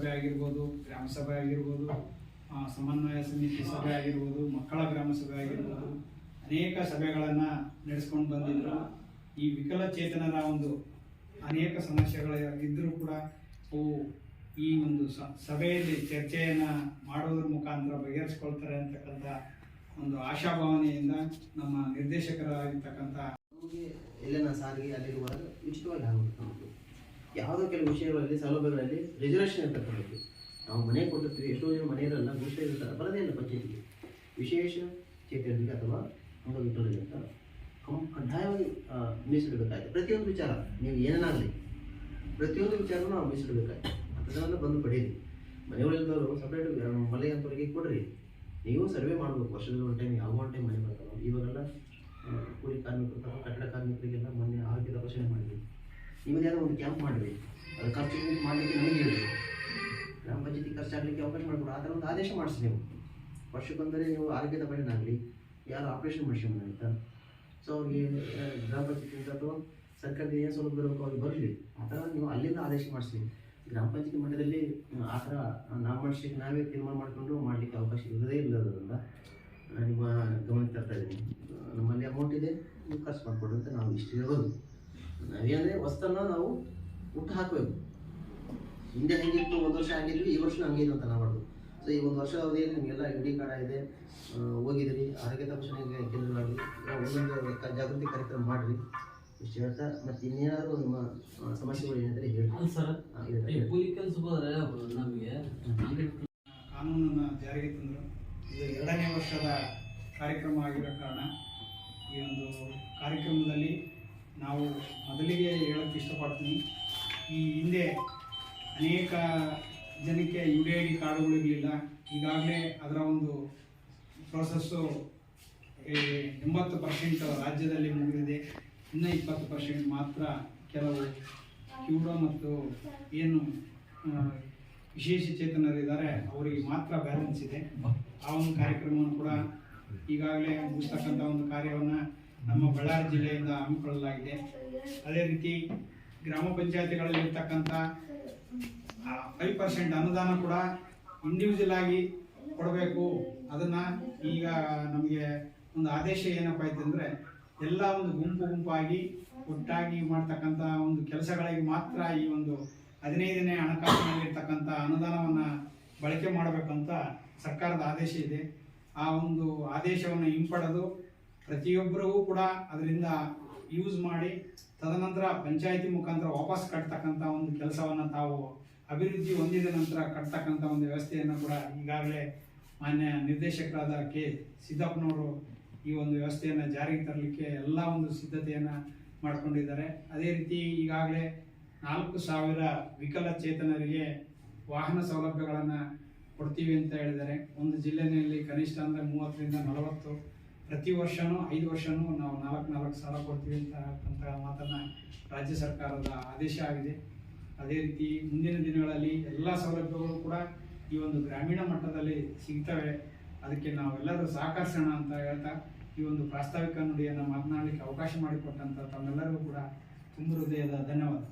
ಸಭೆ ಆಗಿರ್ಬೋದು, ಗ್ರಾಮ ಸಭೆ ಆಗಿರ್ಬೋದು, ಸಮನ್ವಯ ಸಮಿತಿ ಸಭೆ ಆಗಿರ್ಬೋದು, ಮಕ್ಕಳ ಗ್ರಾಮ ಸಭೆ ಆಗಿರ್ಬೋದು, ಅನೇಕ ಸಭೆಗಳನ್ನು ನಡೆಸ್ಕೊಂಡು ಬಂದಿದ್ದರು. ಈ ವಿಕಲಚೇತನರ ಒಂದು ಅನೇಕ ಸಮಸ್ಯೆಗಳು ಇದ್ದರೂ ಕೂಡ ಅವು ಈ ಒಂದು ಸಭೆಯಲ್ಲಿ ಚರ್ಚೆಯನ್ನು ಮಾಡೋದ್ರ ಮುಖಾಂತರ ಬಗೆಹರಿಸ್ಕೊಳ್ತಾರೆ ಅಂತಕ್ಕಂಥ ಒಂದು ಆಶಾಭಾವನೆಯಿಂದ ನಮ್ಮ ನಿರ್ದೇಶಕರಾಗಿರ್ತಕ್ಕಂಥ ಎಲ್ಲನ ಸಾರಿಗೆ ಅಲ್ಲಿರುವಾಗ ಉಚಿತವಾಗಿ ಆಗುತ್ತೆ. ಯಾವುದೋ ಕೆಲವು ವಿಷಯಗಳಲ್ಲಿ ಸೌಲಭ್ಯಗಳಲ್ಲಿ ರಿಸರ್ವೇಷನ್ ಇರ್ತಕ್ಕಂಥದ್ದು. ನಾವು ಮನೆ ಕೊಟ್ಟಿರ್ತೀವಿ, ಎಷ್ಟೋ ಜನ ಮನೆಯವರೆಲ್ಲ ಘೋಷಣೆ ಇರ್ತಾರೆ, ಬರೋದೇ ಇಲ್ಲ ಪಂಚಾಯತಿಗೆ. ವಿಶೇಷ ಚೇತನರಿಗೆ ಅಥವಾ ಅಂಗವಿಕಲರಿಗೆ ಅಂತ ಕಡ್ಡಾಯವಾಗಿ ಮೀಸಲಿಡಬೇಕಾಯ್ತು. ಪ್ರತಿಯೊಂದು ವಿಚಾರ ನೀವು ಏನಾಗಲಿ ಪ್ರತಿಯೊಂದು ವಿಚಾರನೂ ನಾವು ಮೀಸಲಿಡಬೇಕಾಯ್ತು. ಅದನ್ನೆಲ್ಲ ಬಂದು ಪಡೀರಿ. ಮನೆಯೊಳಗಿದ್ದವರು ಸಪ್ರೇಟ್ ಮನೆ ಅಂತವರಿಗೆ ಕೊಡ್ರಿ. ನೀವು ಸರ್ವೆ ಮಾಡಬೇಕು. ವರ್ಷದಲ್ಲಿ ಒಂದು ಟೈಮ್ ಯಾವ ಒಂದು ಟೈಮ್ ಮನೆ ಬರ್ತಾವೆ. ಇವಾಗೆಲ್ಲ ಕೂಲಿ ಕಾರ್ಮಿಕರು ಅಥವಾ ಕಟ್ಟಡ ಕಾರ್ಮಿಕರಿಗೆಲ್ಲ ಮೊನ್ನೆ ಆರೋಗ್ಯ ತಪಾಸಣೆ ಮಾಡಿದ್ವಿ. ನಿಮ್ಮದೇ ಆದ ಒಂದು ಕ್ಯಾಂಪ್ ಮಾಡಿರಿ. ಅದು ಖರ್ಚು ಮಾಡಲಿಕ್ಕೆ ನಮಗೆ ಹೇಳಿರಿ. ಗ್ರಾಮ ಪಂಚಾಯತಿ ಖರ್ಚಾಗಲಿಕ್ಕೆ ಅವಕಾಶ ಮಾಡಿಕೊಡು. ಆ ಥರ ಒಂದು ಆದೇಶ ಮಾಡಿಸಿ. ನೀವು ವರ್ಷಕ್ಕೊಂದರೆ ನೀವು ಆರೋಗ್ಯ ತಪಾಸಣೆ ಆಗಲಿ, ಯಾರು ಆಪ್ರೇಷನ್ ಮಾಡಿಸ್ಕೊಂಡು ಆಯಿತಾ, ಸೊ ಅವ್ರಿಗೆ ಗ್ರಾಮ ಪಂಚಾಯತಿಯಿಂದ ಅಥವಾ ಸರ್ಕಾರದ ಏನು ಸೌಲಭ್ಯ ಇರಬೇಕು ಅವ್ರಿಗೆ ಬರಲಿ. ಆ ಥರ ನೀವು ಅಲ್ಲಿಂದ ಆದೇಶ ಮಾಡಿಸಿ. ಗ್ರಾಮ ಪಂಚಾಯತಿ ಮಟ್ಟದಲ್ಲಿ ಆ ಥರ ನಾವು ಮಾಡಿಸ್ಲಿಕ್ಕೆ ನಾವೇ ತೀರ್ಮಾನ ಮಾಡಿಕೊಂಡು ಮಾಡಲಿಕ್ಕೆ ಅವಕಾಶ ಇರೋದೇ ಇಲ್ಲದ್ರಿಂದ ನಿಮ್ಮ ಗಮನಕ್ಕೆ ತರ್ತಾ ಇದ್ದೀನಿ. ನಮ್ಮಲ್ಲಿ ಅಮೌಂಟ್ ಇದೆ, ನೀವು ಖರ್ಚು ಮಾಡಿಕೊಡು ಅಂತ ನಾವು ಇಷ್ಟು ಇರೋದು. ನಾವೇನಂದರೆ ವಸ್ತನ್ನು ನಾವು ಹುಟ್ಟು ಹಾಕಬೇಕು. ಹಿಂದೆ ಹೆಂಗಿತ್ತು, ಒಂದು ವರ್ಷ ಆಗಿದ್ವಿ, ಈ ವರ್ಷ ಹಂಗಿದ್ದು ಅಂತ ನಾವು ಮಾಡೋದು. ಸೊ ಈ ಒಂದು ವರ್ಷ ಅವಧಿಯಲ್ಲಿ ನಿಮಗೆಲ್ಲ ID ಕಾರ್ಡ್ ಇದೆ, ಹೋಗಿದ್ದೀರಿ, ಆರೋಗ್ಯ ತಪಾಸಣೆ ಕೇಂದ್ರಗಳಲ್ಲಿ ಒಂದೊಂದು ಜಾಗೃತಿ ಕಾರ್ಯಕ್ರಮ ಮಾಡಿರಿ. ಇಷ್ಟು ಹೇಳ್ತಾ ಮತ್ತೆ ಇನ್ನೇನಾದರೂ ನಿಮ್ಮ ಸಮಸ್ಯೆಗಳು ಏನಿದ್ರೆ ಹೇಳಿ. ಕಾನೂನನ್ನು ಜಾರಿಗೆ ತಂದರು. ಇದು 2ನೇ ವರ್ಷದ ಕಾರ್ಯಕ್ರಮ ಆಗಿರೋ ಕಾರಣ ಈ ಒಂದು ಕಾರ್ಯಕ್ರಮದಲ್ಲಿ ನಾವು ಮೊದಲಿಗೆ ಹೇಳೋಕ್ಕೆ ಇಷ್ಟಪಡ್ತೀನಿ. ಈ ಹಿಂದೆ ಅನೇಕ ಜನಕ್ಕೆ UDID ಕಾರ್ಡುಗಳಿರಲಿಲ್ಲ. ಈಗಾಗಲೇ ಅದರ ಒಂದು ಪ್ರೋಸೆಸ್ಸು 80% ರಾಜ್ಯದಲ್ಲಿ ಮುಗಿದಿದೆ. ಇನ್ನೂ 20% ಮಾತ್ರ ಕೆಲವು ಕ್ಯೂಡೋ ಮತ್ತು ಏನು ವಿಶೇಷ ಚೇತನರಿದ್ದಾರೆ ಅವರಿಗೆ ಮಾತ್ರ ಬ್ಯಾಲೆನ್ಸ್ ಇದೆ. ಆ ಒಂದು ಕಾರ್ಯಕ್ರಮವನ್ನು ಕೂಡ ಈಗಾಗಲೇ ಮುಗಿಸ್ತಕ್ಕಂಥ ಒಂದು ಕಾರ್ಯವನ್ನು ನಮ್ಮ ಬಳ್ಳಾರಿ ಜಿಲ್ಲೆಯಿಂದ ಹಮ್ಮಿಕೊಳ್ಳಲಾಗಿದೆ. ಅದೇ ರೀತಿ ಗ್ರಾಮ ಪಂಚಾಯತಿಗಳಲ್ಲಿರ್ತಕ್ಕಂಥ 5% ಅನುದಾನ ಕೂಡ ಇಂಡಿವಿಜುವಲ್ ಆಗಿ ಕೊಡಬೇಕು. ಅದನ್ನು ಈಗ ನಮಗೆ ಒಂದು ಆದೇಶ ಏನಪ್ಪ ಆಯ್ತು ಅಂದರೆ, ಎಲ್ಲ ಒಂದು ಗುಂಪಾಗಿ ಒಟ್ಟಾಗಿ ಮಾಡ್ತಕ್ಕಂಥ ಒಂದು ಕೆಲಸಗಳಿಗೆ ಮಾತ್ರ ಈ ಒಂದು 15ನೇ ಹಣಕಾಸಿನಲ್ಲಿರ್ತಕ್ಕಂಥ ಅನುದಾನವನ್ನು ಬಳಕೆ ಮಾಡಬೇಕಂತ ಸರ್ಕಾರದ ಆದೇಶ ಇದೆ. ಆ ಒಂದು ಆದೇಶವನ್ನು ಹಿಂಪಡೆದು ಪ್ರತಿಯೊಬ್ಬರಿಗೂ ಕೂಡ ಅದರಿಂದ ಯೂಸ್ ಮಾಡಿ ತದನಂತರ ಪಂಚಾಯಿತಿ ಮುಖಾಂತರ ವಾಪಸ್ ಕಟ್ತಕ್ಕಂಥ ಒಂದು ಕೆಲಸವನ್ನು ತಾವು ಅಭಿವೃದ್ಧಿ ಹೊಂದಿದ ನಂತರ ಕಟ್ತಕ್ಕಂಥ ಒಂದು ವ್ಯವಸ್ಥೆಯನ್ನು ಕೂಡ ಈಗಾಗಲೇ ಮಾನ್ಯ ನಿರ್ದೇಶಕರಾದ ಕೆ ಸಿದ್ದಪ್ಪನವರು ಈ ಒಂದು ವ್ಯವಸ್ಥೆಯನ್ನು ಜಾರಿಗೆ ತರಲಿಕ್ಕೆ ಎಲ್ಲ ಒಂದು ಸಿದ್ಧತೆಯನ್ನು ಮಾಡಿಕೊಂಡಿದ್ದಾರೆ. ಅದೇ ರೀತಿ ಈಗಾಗಲೇ 4,000 ವಿಕಲಚೇತನರಿಗೆ ವಾಹನ ಸೌಲಭ್ಯಗಳನ್ನು ಕೊಡ್ತೀವಿ ಅಂತ ಹೇಳಿದ್ದಾರೆ. ಒಂದು ಜಿಲ್ಲೆಯಲ್ಲಿ ಕನಿಷ್ಠ ಅಂದರೆ 30ರಿಂದ 40, ಪ್ರತಿ ವರ್ಷವೂ 5 ವರ್ಷವೂ ನಾವು 4 ಸಾವಿರ ಕೊಡ್ತೀವಿ ಅಂತಕ್ಕಂಥ ಮಾತನ್ನು ರಾಜ್ಯ ಸರ್ಕಾರದ ಆದೇಶ ಆಗಿದೆ. ಅದೇ ರೀತಿ ಮುಂದಿನ ದಿನಗಳಲ್ಲಿ ಎಲ್ಲ ಸೌಲಭ್ಯಗಳು ಕೂಡ ಈ ಒಂದು ಗ್ರಾಮೀಣ ಮಟ್ಟದಲ್ಲಿ ಸಿಗ್ತವೆ. ಅದಕ್ಕೆ ನಾವೆಲ್ಲರೂ ಸಹಕರಿಸೋಣ ಅಂತ ಹೇಳ್ತಾ ಈ ಒಂದು ಪ್ರಾಸ್ತಾವಿಕ ನುಡಿಯನ್ನು ಮಾತನಾಡಲಿಕ್ಕೆ ಅವಕಾಶ ಮಾಡಿಕೊಟ್ಟಂಥ ತಮ್ಮೆಲ್ಲರಿಗೂ ಕೂಡ ತುಂಬ ಹೃದಯದ ಧನ್ಯವಾದ.